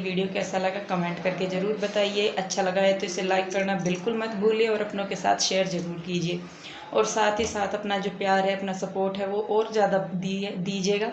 Video कैसा लगा comment करके ज़रूर बताइए। अच्छा लगा है तो इसे लाइक करना बिल्कुल मत भूलिए और अपनों के साथ शेयर ज़रूर कीजिए। और साथ ही साथ अपना जो प्यार है, अपना सपोर्ट है, वो और ज़्यादा दीजिएगा।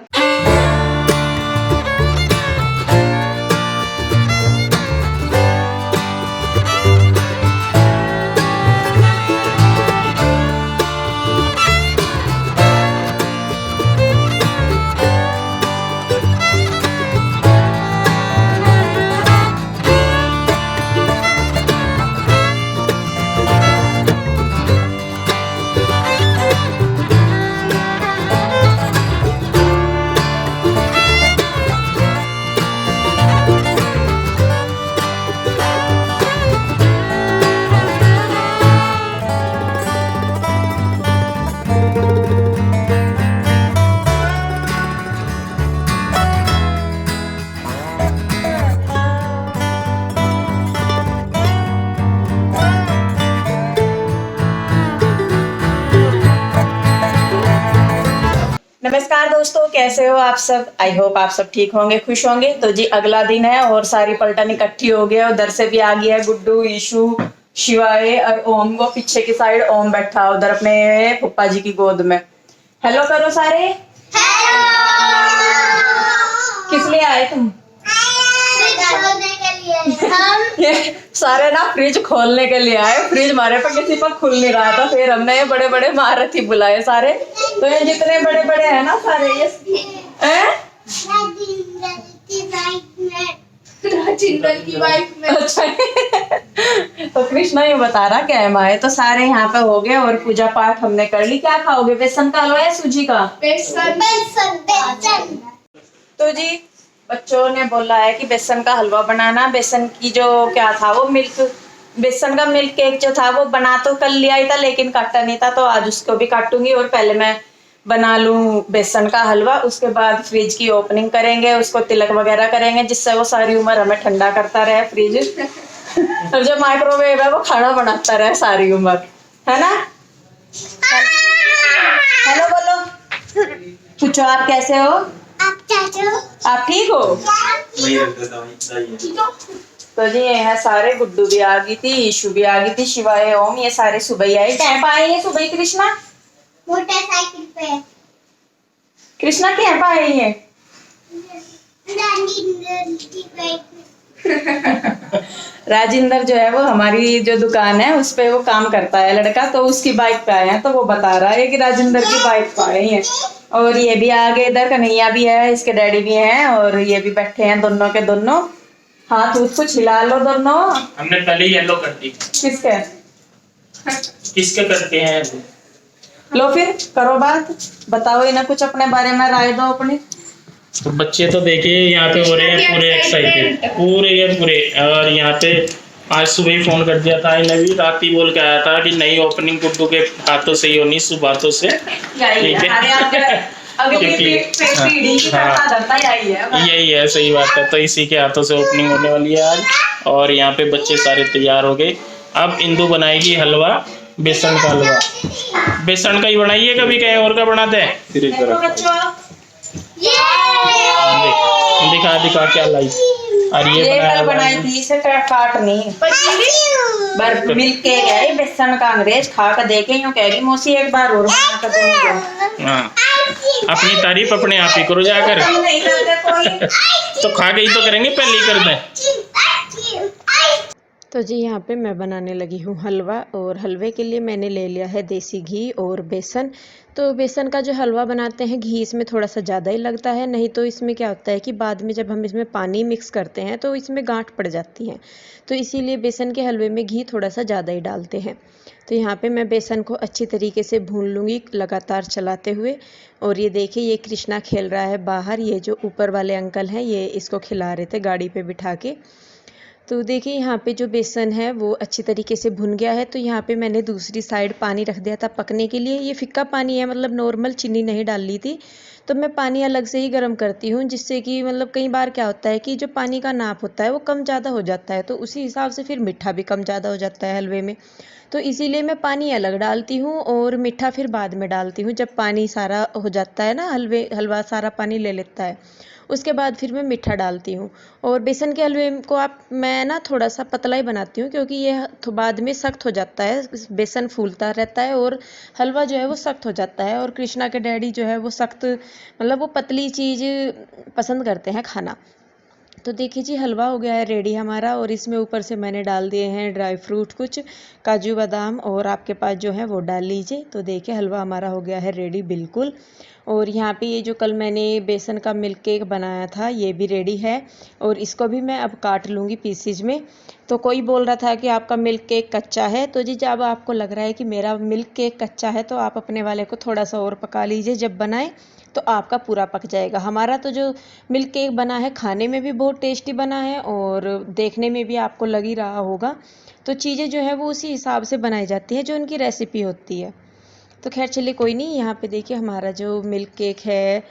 नमस्कार दोस्तों, कैसे हो आप सब। आई होप आप सब ठीक होंगे, खुश होंगे। तो जी अगला दिन है और सारी पलटन इकट्ठी हो गया। उधर से भी आ गया गुड्डू, ईशु, शिवाय और ओम। वो पीछे की साइड ओम बैठा उधर अपने पप्पा जी की गोद में। हेलो करो सारे। किस लिए आए तुम? ये सारे ना फ्रिज खोलने के लिए आए। फ्रिज हमारे पर किसी पर खुल नहीं रहा था, फिर हमने ये बड़े बड़े महारथी बुलाए सारे। तो ये जितने बड़े बड़े हैं ना सारे ये राजिंदर की वाइफ में। अच्छा तो कृष्णा ये बता रहा क्या है आए। तो सारे यहाँ पे हो गए और पूजा पाठ हमने कर ली। क्या खाओगे, बेसन का हलवा या सूजी का? बेसन। तो जी बच्चों ने बोला है कि बेसन का हलवा बनाना। बेसन की जो क्या था वो बेसन का मिल्क केक जो था वो बना तो कल लिया ही था, लेकिन काटा नहीं था। तो आज उसको भी काटूंगी और पहले मैं बना लूं बेसन का हलवा। उसके बाद फ्रिज की ओपनिंग करेंगे, उसको तिलक वगैरह करेंगे, जिससे वो सारी उम्र हमें ठंडा करता रहे फ्रिज। और जो माइक्रोवेव है वो खाना बनाता रहे सारी उम्र, है ना। हेलो बोलो, पूछो आप कैसे हो? आप ठीक हो? तो जी ये है सारे। गुड्डू भी आ गई थी, ईशु भी आ गई थी, शिवाय, ओम, ये सारे सुबह ही आए। कैंप आए हैं सुबह ही। कृष्णा मोटरसाइकिल पे। कृष्णा कैंप आए हैं। राजिंदर जो है वो हमारी जो दुकान है उस पे वो काम करता है लड़का, तो उसकी बाइक पे आए हैं। तो वो बता रहा है कि राजिंदर की बाइक पे आए हैं। और ये भी आ गए इधर, कन्हैया भी है, इसके डैडी भी हैं, और ये भी बैठे हैं दोनों के दोनों। हाथ उसको छिला लो दोनों। हमने पहले येलो कर दी। किसके करते हैं? लो फिर करो बात, बताओ इन्हें कुछ अपने बारे में राय दो अपनी। तो बच्चे तो देखिए यहाँ पे हो रहे हैं पूरे एक्साइटेड, पूरे। और यहाँ पे आज सुबह ही फोन कर दिया था इन्हें भी, रात ही बोल के आया था कि नई ओपनिंग गुड्डू के हाथों से ही होनी, शुभ हाथों से। ठीक है, यही है, सही बात है। तो इसी के हाथों से ओपनिंग होने वाली है आज। और यहाँ पे बच्चे सारे तैयार हो गए। अब इंदु बनाएगी हलवा, बेसन का हलवा। बेसन का ही बनाइए, कभी कहीं और का बनाते हैं। दिखा क्या लाई। और ये कल बनाई थी, इसे काट नहीं। पर मिल्क केक है बेसन का, अंग्रेज खा कर देखे यूं कहेगी मौसी एक बार और बना कर दो मुझे। हाँ, अपनी तारीफ अपने आप ही करो जाकर। तो खा के ही तो करेंगे, पहले ही कर दें। तो जी यहाँ पे मैं बनाने लगी हूँ हलवा। और हलवे के लिए मैंने ले लिया है देसी घी और बेसन। तो बेसन का जो हलवा बनाते हैं घी इसमें थोड़ा सा ज़्यादा ही लगता है, नहीं तो इसमें क्या होता है कि बाद में जब हम इसमें पानी मिक्स करते हैं तो इसमें गांठ पड़ जाती हैं। तो इसीलिए बेसन के हलवे में घी थोड़ा सा ज़्यादा ही डालते हैं। तो यहाँ पे मैं बेसन को अच्छी तरीके से भून लूँगी लगातार चलाते हुए। और ये देखिए ये कृष्णा खेल रहा है बाहर। ये जो ऊपर वाले अंकल हैं ये इसको खिला रहे थे गाड़ी पे बिठा के। तो देखिए यहाँ पे जो बेसन है वो अच्छी तरीके से भुन गया है। तो यहाँ पे मैंने दूसरी साइड पानी रख दिया था पकने के लिए। ये फिक्का पानी है, मतलब नॉर्मल, चीनी नहीं डाल ली थी। तो मैं पानी अलग से ही गर्म करती हूँ, जिससे कि मतलब कई बार क्या होता है कि जो पानी का नाप होता है वो कम ज़्यादा हो जाता है, तो उसी हिसाब से फिर मीठा भी कम ज़्यादा हो जाता है हलवे में। तो इसीलिए मैं पानी अलग डालती हूँ और मीठा फिर बाद में डालती हूँ, जब पानी सारा हो जाता है ना, हलवा सारा पानी ले लेता है। उसके बाद फिर मैं मीठा डालती हूँ। और बेसन के हलवे को मैं ना थोड़ा सा पतला ही बनाती हूँ, क्योंकि ये बाद में सख्त हो जाता है, बेसन फूलता रहता है और हलवा जो है वो सख्त हो जाता है। और कृष्णा के डैडी जो है वो सख्त, मतलब वो पतली चीज़ पसंद करते हैं खाना। तो देखिए जी, हलवा हो गया है रेडी हमारा, और इसमें ऊपर से मैंने डाल दिए हैं ड्राई फ्रूट, कुछ काजू बादाम, और आपके पास जो है वो डाल लीजिए। तो देखिए हलवा हमारा हो गया है रेडी बिल्कुल। और यहाँ पे ये जो कल मैंने बेसन का मिल्क केक बनाया था ये भी रेडी है, और इसको भी मैं अब काट लूँगी पीसीज में। तो कोई बोल रहा था कि आपका मिल्क केक कच्चा है, तो जी जब आपको लग रहा है कि मेरा मिल्क केक कच्चा है तो आप अपने वाले को थोड़ा सा और पका लीजिए, जब बनाए तो आपका पूरा पक जाएगा। हमारा तो जो मिल्क केक बना है खाने में भी बहुत टेस्टी बना है, और देखने में भी आपको लग ही रहा होगा। तो चीज़ें जो है वो उसी हिसाब से बनाई जाती है जो उनकी रेसिपी होती है। तो खैर चलिए कोई नहीं, यहाँ पे देखिए हमारा जो मिल्क केक है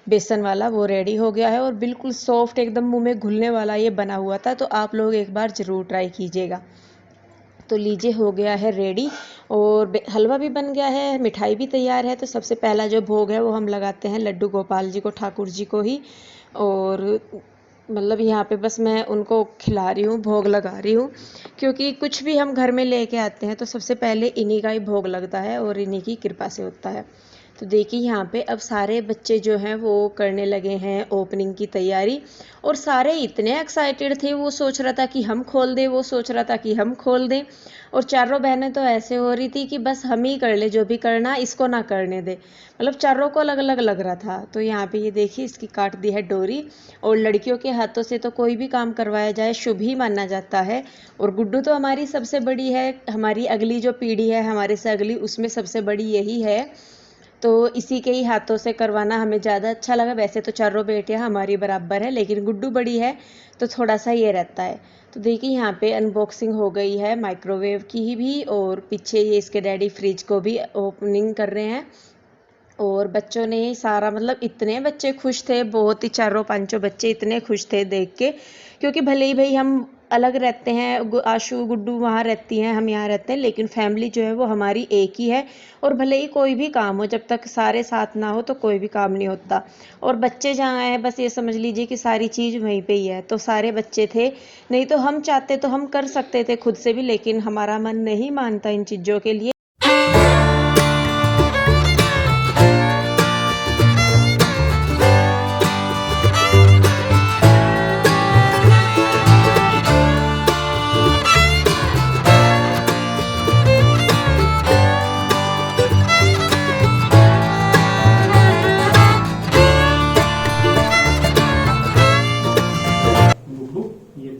बेसन वाला वो रेडी हो गया है, और बिल्कुल सॉफ्ट एकदम मुंह में घुलने वाला ये बना हुआ था। तो आप लोग एक बार ज़रूर ट्राई कीजिएगा। तो लीजिए हो गया है रेडी, और हलवा भी बन गया है, मिठाई भी तैयार है। तो सबसे पहला जो भोग है वो हम लगाते हैं लड्डू गोपाल जी को, ठाकुर जी को ही। और मतलब यहाँ पे बस मैं उनको खिला रही हूँ, भोग लगा रही हूँ, क्योंकि कुछ भी हम घर में लेके आते हैं तो सबसे पहले इन्हीं का ही भोग लगता है और इन्हीं की कृपा से होता है। तो देखिए यहाँ पे अब सारे बच्चे जो हैं वो करने लगे हैं ओपनिंग की तैयारी, और सारे इतने एक्साइटेड थे, वो सोच रहा था कि हम खोल दें, वो सोच रहा था कि हम खोल दें। और चारों बहनें तो ऐसे हो रही थी कि बस हम ही कर ले, जो भी करना इसको ना करने दे, मतलब चारों को अलग अलग लग रहा था। तो यहाँ पे ये देखिए इसकी काट दी है डोरी, और लड़कियों के हाथों से तो कोई भी काम करवाया जाए शुभ ही माना जाता है। और गुड्डू तो हमारी सबसे बड़ी है, हमारी अगली जो पीढ़ी है हमारे से अगली, उसमें सबसे बड़ी यही है, तो इसी के ही हाथों से करवाना हमें ज़्यादा अच्छा लगा। वैसे तो चारों बेटियां हमारी बराबर है, लेकिन गुड्डू बड़ी है तो थोड़ा सा ये रहता है। तो देखिए यहाँ पे अनबॉक्सिंग हो गई है माइक्रोवेव की ही भी, और पीछे ये इसके डैडी फ्रिज को भी ओपनिंग कर रहे हैं। और बच्चों ने सारा, मतलब इतने बच्चे खुश थे, बहुत ही, चारों पांचों बच्चे इतने खुश थे देख के, क्योंकि भले ही भाई हम अलग रहते हैं, आशु गुड्डू वहाँ रहती हैं, हम यहाँ रहते हैं, लेकिन फैमिली जो है वो हमारी एक ही है। और भले ही कोई भी काम हो, जब तक सारे साथ ना हो तो कोई भी काम नहीं होता। और बच्चे जहाँ हैं बस ये समझ लीजिए कि सारी चीज़ वहीं पे ही है। तो सारे बच्चे थे, नहीं तो हम चाहते तो हम कर सकते थे खुद से भी, लेकिन हमारा मन नहीं मानता इन चीज़ों के लिए।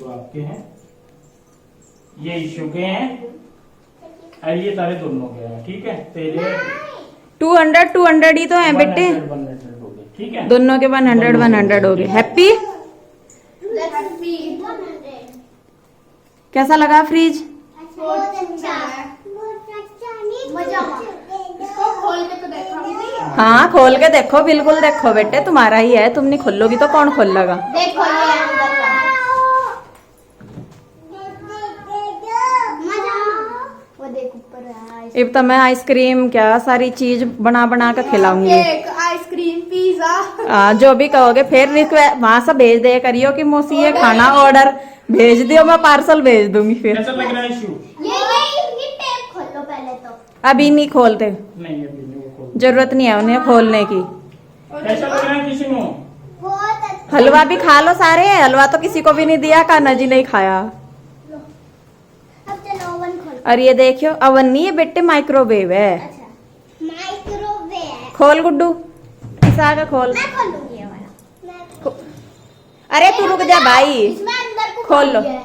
आपके हैं, ये इशू के हैं, और ये तारे दोनों के हैं, ठीक है। तेरे 200 ही तो हैं बेटे, 100 हो गए, ठीक है, दोनों के 100 हो गए। हैप्पी, कैसा लगा फ्रिज? हाँ खोल के देखो, बिल्कुल देखो बेटे, तुम्हारा ही है, तुम नहीं खोलोगी तो कौन खोल लेगा। देखो ये अंदर का। वो देख ऊपर है। अब तो मैं आइसक्रीम क्या सारी चीज बना बना कर खिलाऊंगी, केक, आइसक्रीम, पिज्जा, जो भी कहोगे। फिर वहां से भेज दे करियो कि मौसी ये खाना ऑर्डर भेज दियो, मैं पार्सल भेज दूंगी। फिर कैसा लग रहा है इशू? ये टेप खोलो पहले तो। अभी नहीं खोलते, नहीं अभी नहीं, वो खोल। जरूरत नहीं है उन्हें खोलने की। कैसा लग रहा है किसी को? बहुत अच्छा। हलवा भी खा लो सारे, हलवा तो किसी को भी नहीं दिया, कान्हा जी नहीं खाया। अब चलो ओवन खोलो। और ये देखियो अवन नहीं है बेटे, माइक्रोवेव है। अच्छा, माइक्रोवेव। खोल गुड्डू, इस आगे खोल। मैं खोलूंगी ये वाला। मैं अरे तू रुक जा भाई, इसमें अंदर को खोल लो। खाली है।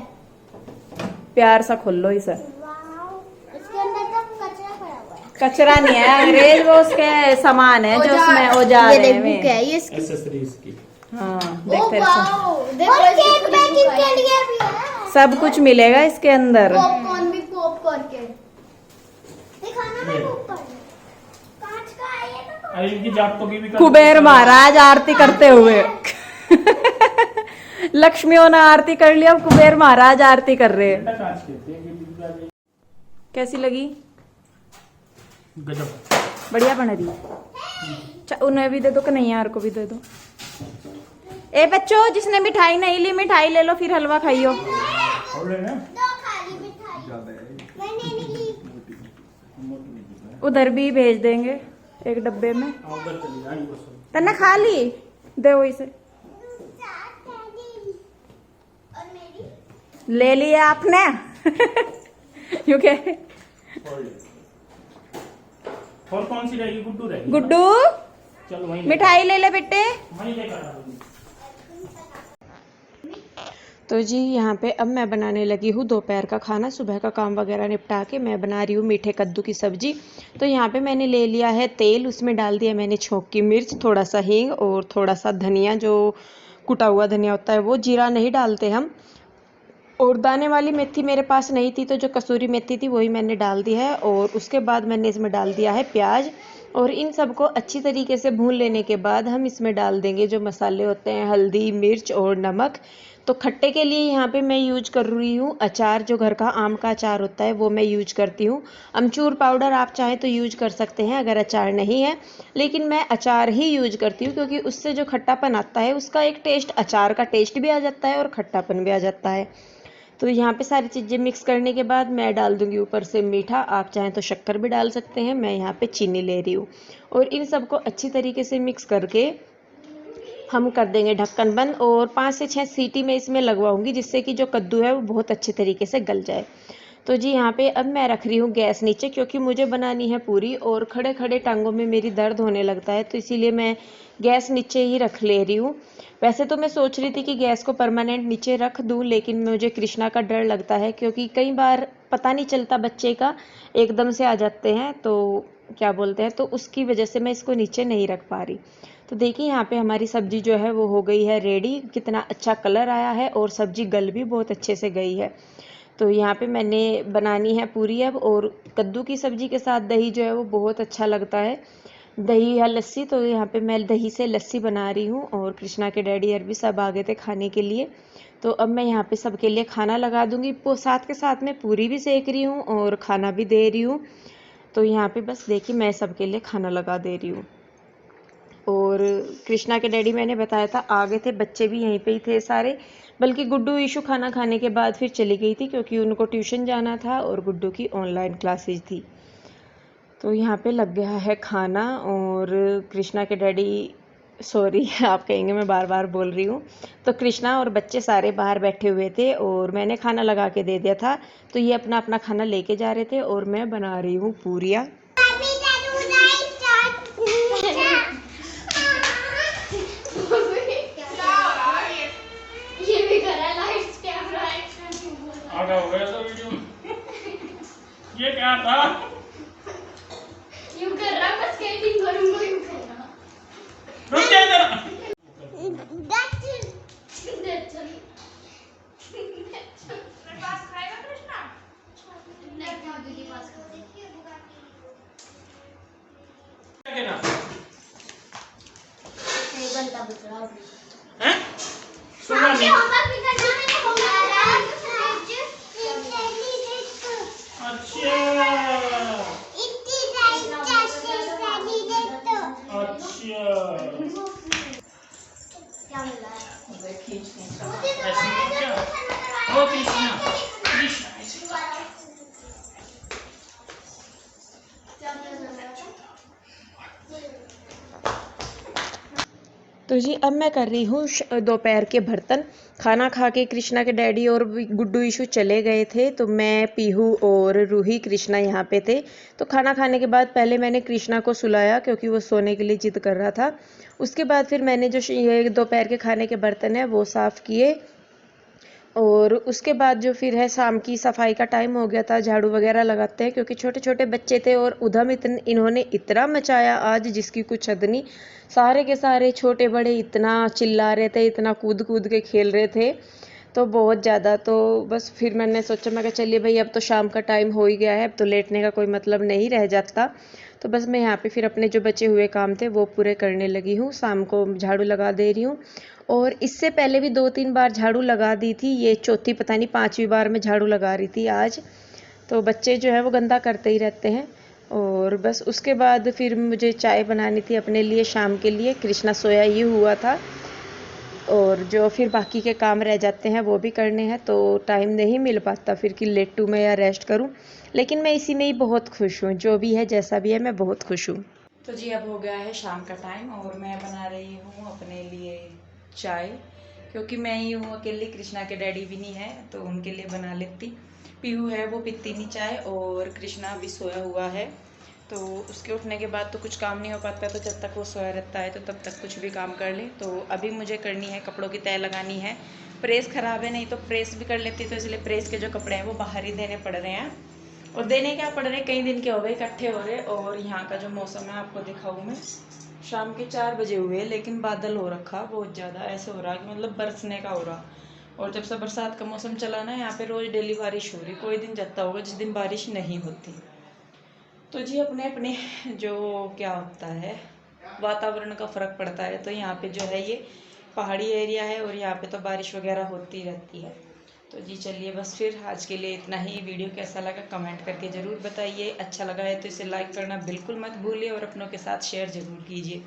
प्यार सा खोल लो इसे। वाओ, इसके अंदर तो कचरा पड़ा हुआ है। कचरा नहीं है अंग्रेज, वो उसके सामान है जो उसमें औजार ये है। बुक है ये इसकी। एक्सेसरीज की। हाँ ओ देख तेरे से वाओ, देखो और केक बेकिंग के लिए भी है। सब कुछ मिलेगा इसके अंदर। पॉपकॉर्न भी पॉप करके दिखाना मैं ऊपर कांच का है ये तो। अरे इनकी जातों की भी कुबेर महाराज आरती करते हुए लक्ष्मियों ने आरती कर लिया, अब कुबेर महाराज आरती कर रहे हैं। कांच कहते हैं कि कैसी लगी? गजब, बढ़िया बन रही है। उन्हें भी दे दो, कन्हैया को भी दे दो। ए बच्चों, जिसने मिठाई नहीं ली मिठाई ले लो, फिर हलवा खाइयो। दो खाली मिठाई मैंने नहीं ली। उधर भी भेज देंगे एक डब्बे में। तन्ना खा ली, दे वो इसे। और मेरी ले लिया आपने। क्योंकि और कौन सी रहेगी? गुड्डू रहेगी। गुड्डू चलो वहीं मिठाई ले ले बेटे। वहीं लेकर आ दूंगी। तो जी यहाँ पे अब मैं बनाने लगी हूँ दोपहर का खाना। सुबह का काम वगैरह निपटा के मैं बना रही हूँ मीठे कद्दू की सब्जी। तो यहाँ पे मैंने ले लिया है तेल, उसमें डाल दिया मैंने छौंक की मिर्च, थोड़ा सा हींग और थोड़ा सा धनिया, जो कुटा हुआ धनिया होता है वो। जीरा नहीं डालते हम। और दाने वाली मेथी मेरे पास नहीं थी, तो जो कसूरी मेथी थी वही मैंने डाल दी है। और उसके बाद मैंने इसमें डाल दिया है प्याज। और इन सबको अच्छी तरीके से भून लेने के बाद हम इसमें डाल देंगे जो मसाले होते हैं, हल्दी, मिर्च और नमक। तो खट्टे के लिए यहाँ पे मैं यूज कर रही हूँ अचार, जो घर का आम का अचार होता है वो मैं यूज करती हूँ। अमचूर पाउडर आप चाहें तो यूज कर सकते हैं अगर अचार नहीं है, लेकिन मैं अचार ही यूज करती हूँ क्योंकि उससे जो खट्टापन आता है उसका एक टेस्ट, अचार का टेस्ट भी आ जाता है और खट्टापन भी आ जाता है। तो यहाँ पे सारी चीज़ें मिक्स करने के बाद मैं डाल दूँगी ऊपर से मीठा, आप चाहें तो शक्कर भी डाल सकते हैं, मैं यहाँ पे चीनी ले रही हूँ। और इन सबको अच्छी तरीके से मिक्स करके हम कर देंगे ढक्कन बंद, और 5 से 6 सीटी में इसमें लगवाऊंगी, जिससे कि जो कद्दू है वो बहुत अच्छे तरीके से गल जाए। तो जी यहाँ पे अब मैं रख रही हूँ गैस नीचे, क्योंकि मुझे बनानी है पूरी और खड़े खड़े टांगों में मेरी दर्द होने लगता है, तो इसीलिए मैं गैस नीचे ही रख ले रही हूँ। वैसे तो मैं सोच रही थी कि गैस को परमानेंट नीचे रख दूँ, लेकिन मुझे कृष्णा का डर लगता है, क्योंकि कई बार पता नहीं चलता बच्चे का, एकदम से आ जाते हैं, तो क्या बोलते हैं, तो उसकी वजह से मैं इसको नीचे नहीं रख पा रही। तो देखिए यहाँ पे हमारी सब्जी जो है वो हो गई है रेडी। कितना अच्छा कलर आया है और सब्जी गल भी बहुत अच्छे से गई है। तो यहाँ पे मैंने बनानी है पूरी अब, और कद्दू की सब्जी के साथ दही जो है वो बहुत अच्छा लगता है, दही या लस्सी। तो यहाँ पे मैं दही से लस्सी बना रही हूँ, और कृष्णा के डैडी अरबी सब आ गए थे खाने के लिए। तो अब मैं यहाँ पे सबके लिए खाना लगा दूँगी, साथ के साथ में पूरी भी सेक रही हूँ और खाना भी दे रही हूँ। तो यहाँ पे बस देखिए मैं सबके लिए खाना लगा दे रही हूँ। और कृष्णा के डैडी मैंने बताया था आ गए थे, बच्चे भी यहीं पे ही थे सारे, बल्कि गुड्डू ईशू खाना खाने के बाद फिर चली गई थी, क्योंकि उनको ट्यूशन जाना था और गुड्डू की ऑनलाइन क्लासेज थी। तो यहाँ पे लग गया है खाना, और कृष्णा के डैडी, सॉरी आप कहेंगे मैं बार बार बोल रही हूँ, तो कृष्णा और बच्चे सारे बाहर बैठे हुए थे और मैंने खाना लगा के दे दिया था, तो ये अपना अपना खाना लेके जा रहे थे और मैं बना रही हूँ पूरियाँ। आगा हो गया था वीडियो। ये क्या था? यूं कर रहा, मैं स्केटिंग करूंगा, यूं कर रहा। रुक जा इधर। पास खाएगा कृष्णा? नहीं, जाओ दीदी पास खाओ। क्या कहना? नहीं बनता बचड़ा हैं? सुना नहीं। अच्छा क्या मिला है? ऐसे क्या? ओ कृष्णा, कृष्णा ऐसे। तो जी अब मैं कर रही हूँ दोपहर के बर्तन। खाना खा के कृष्णा के डैडी और गुड्डू ईशू चले गए थे, तो मैं, पीहू और रूही, कृष्णा यहाँ पे थे। तो खाना खाने के बाद पहले मैंने कृष्णा को सुलाया, क्योंकि वो सोने के लिए जिद कर रहा था। उसके बाद फिर मैंने जो ये दोपहर के खाने के बर्तन है वो साफ़ किए, और उसके बाद जो फिर है शाम की सफाई का टाइम हो गया था, झाड़ू वगैरह लगाते हैं, क्योंकि छोटे छोटे बच्चे थे और उधम इन्होंने इतना मचाया आज जिसकी कुछ हद नहीं। सारे के सारे छोटे बड़े इतना चिल्ला रहे थे, इतना कूद कूद के खेल रहे थे, तो बहुत ज़्यादा। तो बस फिर मैंने सोचा, मैं कहा चलिए भाई अब तो शाम का टाइम हो ही गया है, अब तो लेटने का कोई मतलब नहीं रह जाता। तो बस मैं यहाँ पे फिर अपने जो बचे हुए काम थे वो पूरे करने लगी हूँ। शाम को झाड़ू लगा दे रही हूँ, और इससे पहले भी 2-3 बार झाड़ू लगा दी थी, ये चौथी पता नहीं 5वीं बार में झाड़ू लगा रही थी आज। तो बच्चे जो है वो गंदा करते ही रहते हैं। और बस उसके बाद फिर मुझे चाय बनानी थी अपने लिए शाम के लिए। कृष्णा सोया ही हुआ था, और जो फिर बाकी के काम रह जाते हैं वो भी करने हैं, तो टाइम नहीं मिल पाता फिर कि लेटूँ मैं या रेस्ट करूं। लेकिन मैं इसी में ही बहुत खुश हूँ, जो भी है जैसा भी है मैं बहुत खुश हूँ। तो जी अब हो गया है शाम का टाइम और मैं बना रही हूँ अपने लिए चाय, क्योंकि मैं ही हूँ अकेली, कृष्णा के डैडी भी नहीं है तो उनके लिए बना लेती। पीहू है वो पीती नहीं चाय, और कृष्णा भी सोया हुआ है, तो उसके उठने के बाद तो कुछ काम नहीं हो पाता, तो जब तक वो सोया रहता है तो तब तक कुछ भी काम कर ले। तो अभी मुझे करनी है कपड़ों की तय लगानी है। प्रेस ख़राब है, नहीं तो प्रेस भी कर लेती, तो इसलिए प्रेस के जो कपड़े हैं वो बाहर ही देने पड़ रहे हैं। और देने क्या पड़ रहे, कई दिन के हो गए इकट्ठे हो रहे। और यहाँ का जो मौसम है आपको दिखाऊँ मैं, शाम के 4 बजे हुए लेकिन बादल हो रखा बहुत ज़्यादा, ऐसे हो रहा कि मतलब बरसने का हो रहा। और जब से बरसात का मौसम चला ना, यहाँ पे रोज़ डेली बारिश हो रही, कोई दिन जाता होगा जिस दिन बारिश नहीं होती। तो जी अपने अपने जो क्या होता है वातावरण का फ़र्क पड़ता है। तो यहाँ पे जो है ये पहाड़ी एरिया है और यहाँ पे तो बारिश वगैरह होती रहती है। तो जी चलिए बस फिर आज के लिए इतना ही। वीडियो कैसा लगा कमेंट करके ज़रूर बताइए, अच्छा लगा है तो इसे लाइक करना बिल्कुल मत भूलिए और अपनों के साथ शेयर ज़रूर कीजिए।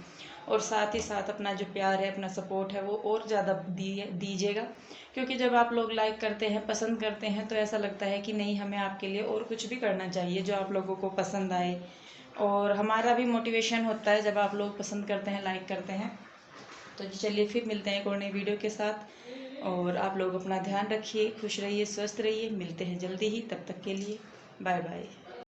और साथ ही साथ अपना जो प्यार है, अपना सपोर्ट है वो और ज़्यादा दीजिएगा, क्योंकि जब आप लोग लाइक करते हैं, पसंद करते हैं, तो ऐसा लगता है कि नहीं हमें आपके लिए और कुछ भी करना चाहिए जो आप लोगों को पसंद आए। और हमारा भी मोटिवेशन होता है जब आप लोग पसंद करते हैं, लाइक करते हैं। तो जी चलिए फिर मिलते हैं एक और नई वीडियो के साथ। और आप लोग अपना ध्यान रखिए, खुश रहिए, स्वस्थ रहिए, मिलते हैं जल्दी ही, तब तक के लिए बाय बाय।